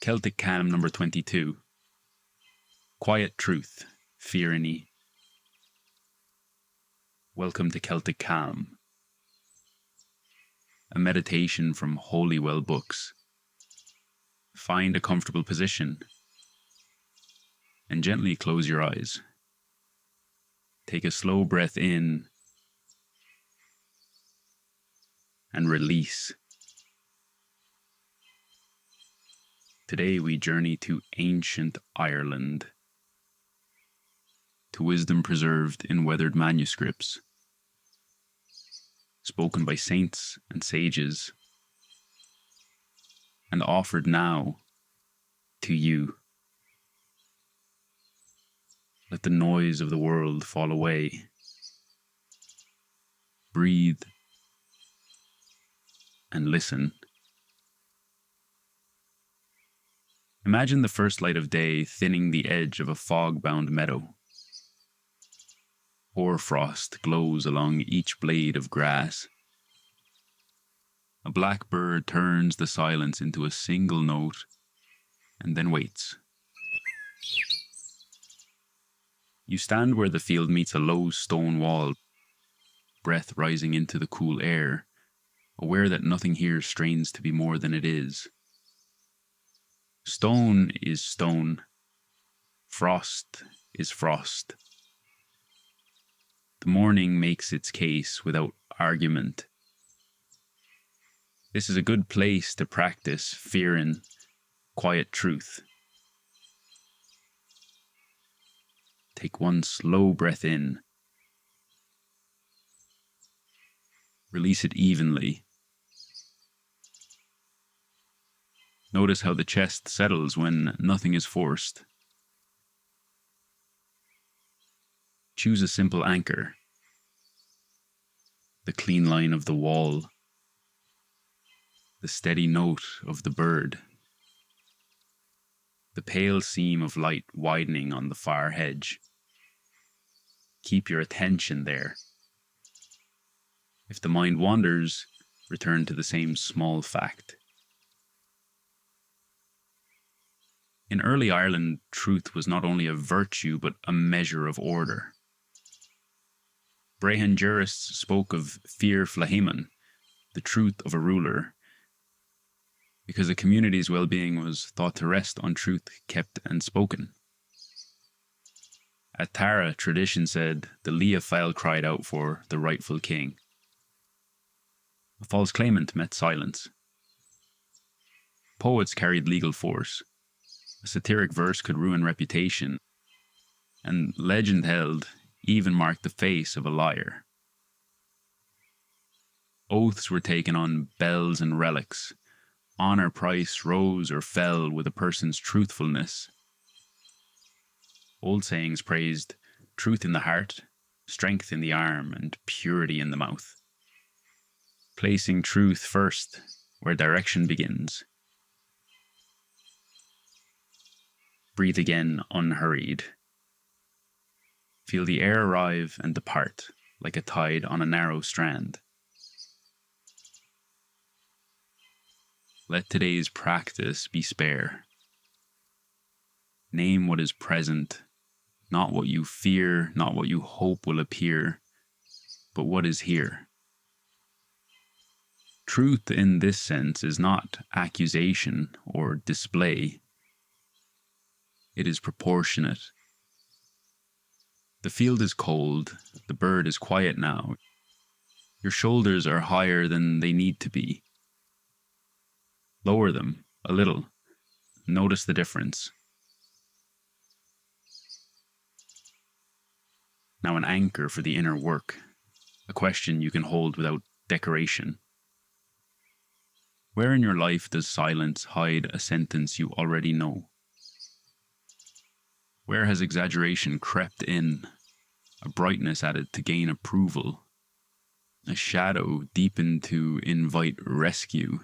Celtic Calm number 22. Quiet Truth, Fírinne. Welcome to Celtic Calm, a meditation from Holywell Books. Find a comfortable position and gently close your eyes. Take a slow breath in and release. Today we journey to ancient Ireland, to wisdom preserved in weathered manuscripts, spoken by saints and sages, and offered now to you. Let the noise of the world fall away. Breathe and listen. Imagine the first light of day thinning the edge of a fog-bound meadow. Hoarfrost glows along each blade of grass. A blackbird turns the silence into a single note and then waits. You stand where the field meets a low stone wall, breath rising into the cool air, aware that nothing here strains to be more than it is. Stone is stone. Frost is frost. The morning makes its case without argument. This is a good place to practice fírinne, quiet truth. Take one slow breath in. Release it evenly. Notice how the chest settles when nothing is forced. Choose a simple anchor. The clean line of the wall. The steady note of the bird. The pale seam of light widening on the far hedge. Keep your attention there. If the mind wanders, return to the same small fact. In early Ireland, truth was not only a virtue, but a measure of order. Brehon jurists spoke of flathemon, the truth of a ruler, because a community's well-being was thought to rest on truth kept and spoken. At Tara, tradition said the Lia Fáil cried out for the rightful king. A false claimant met silence. Poets carried legal force. A satiric verse could ruin reputation, and legend held even marked the face of a liar. Oaths were taken on bells and relics. Honor price rose or fell with a person's truthfulness. Old sayings praised truth in the heart, strength in the arm, and purity in the mouth. Placing truth first, where direction begins. Breathe again unhurried. Feel the air arrive and depart, like a tide on a narrow strand. Let today's practice be spare. Name what is present, not what you fear, not what you hope will appear, but what is here. Truth in this sense is not accusation or display. It is proportionate. The field is cold, the bird is quiet now. Your shoulders are higher than they need to be. Lower them a little. Notice the difference. Now an anchor for the inner work, a question you can hold without decoration. Where in your life does silence hide a sentence you already know? Where has exaggeration crept in, a brightness added to gain approval, a shadow deepened to invite rescue?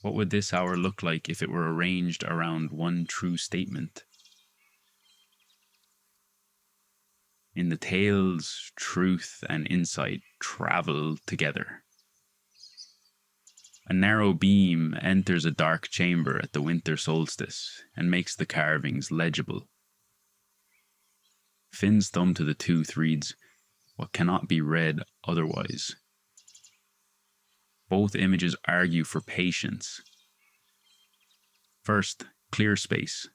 What would this hour look like if it were arranged around one true statement? In the tales, truth and insight travel together. A narrow beam enters a dark chamber at the winter solstice and makes the carvings legible. Finn's thumb to the tooth reads, "What cannot be read otherwise." Both images argue for patience. First, clear space.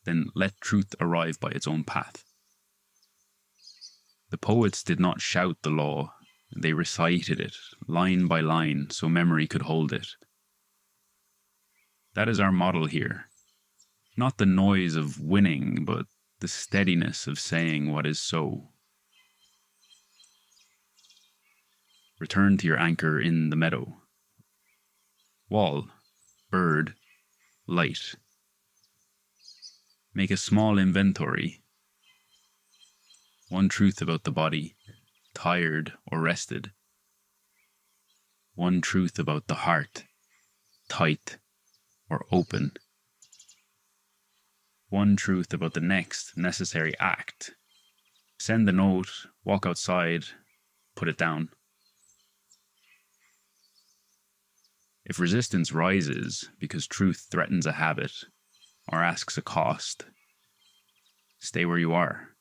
Then let truth arrive by its own path. The poets did not shout the law, they recited it, line by line, so memory could hold it. That is our model here. Not the noise of winning, but the steadiness of saying what is so. Return to your anchor in the meadow. Wall, bird, light. Make a small inventory. One truth about the body, tired or rested. One truth about the heart, tight or open. One truth about the next necessary act. Send the note, walk outside, put it down. If resistance rises because truth threatens a habit or asks a cost, stay where you are.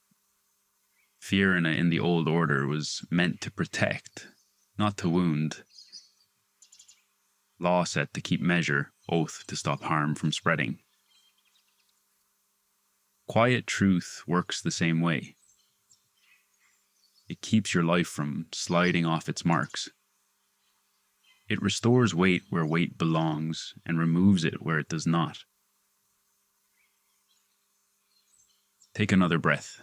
Fírinne in the old order was meant to protect, not to wound. Law set to keep measure, oath to stop harm from spreading. Quiet truth works the same way. It keeps your life from sliding off its marks. It restores weight where weight belongs and removes it where it does not. Take another breath.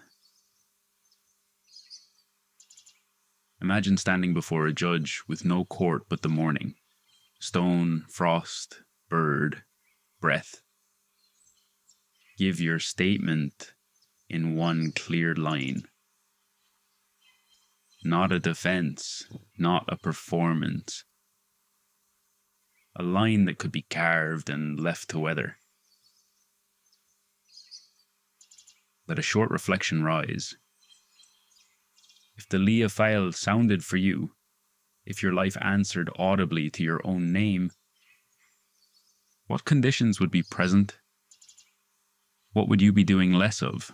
Imagine standing before a judge with no court but the morning. Stone, frost, bird, breath. Give your statement in one clear line. Not a defense, not a performance. A line that could be carved and left to weather. Let a short reflection rise. If the Lia Fáil sounded for you, if your life answered audibly to your own name, what conditions would be present? What would you be doing less of,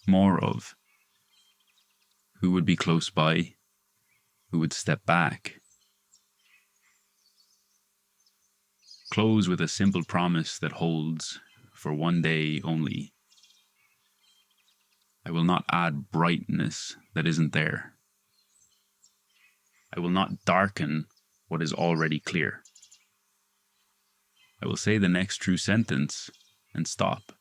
more of? Who would be close by? Who would step back? Close with a simple promise that holds for one day only. I will not add brightness that isn't there. I will not darken what is already clear. I will say the next true sentence and stop.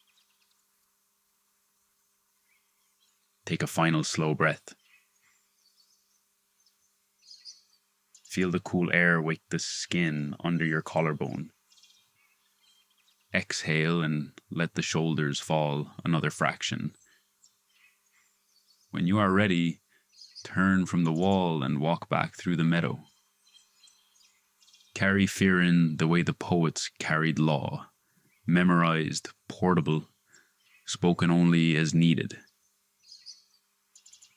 Take a final slow breath. Feel the cool air wake the skin under your collarbone. Exhale and let the shoulders fall another fraction. When you are ready, turn from the wall and walk back through the meadow. Carry fírinne the way the poets carried law, memorized, portable, spoken only as needed.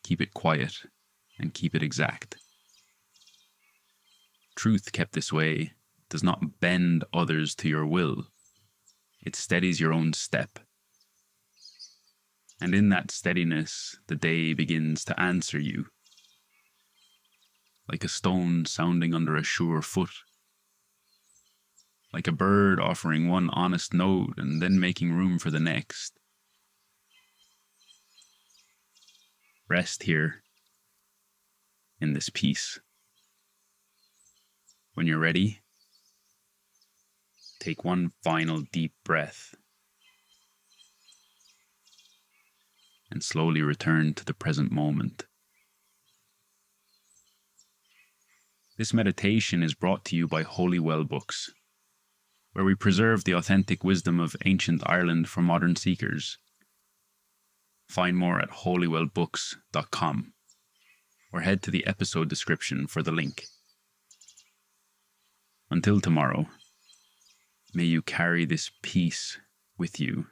Keep it quiet and keep it exact. Truth kept this way does not bend others to your will. It steadies your own step. And in that steadiness, the day begins to answer you. Like a stone sounding under a sure foot. Like a bird offering one honest note and then making room for the next. Rest here, in this peace. When you're ready, take one final deep breath and slowly return to the present moment. This meditation is brought to you by Holywell Books, where we preserve the authentic wisdom of ancient Ireland for modern seekers. Find more at holywellbooks.com or head to the episode description for the link. Until tomorrow, may you carry this peace with you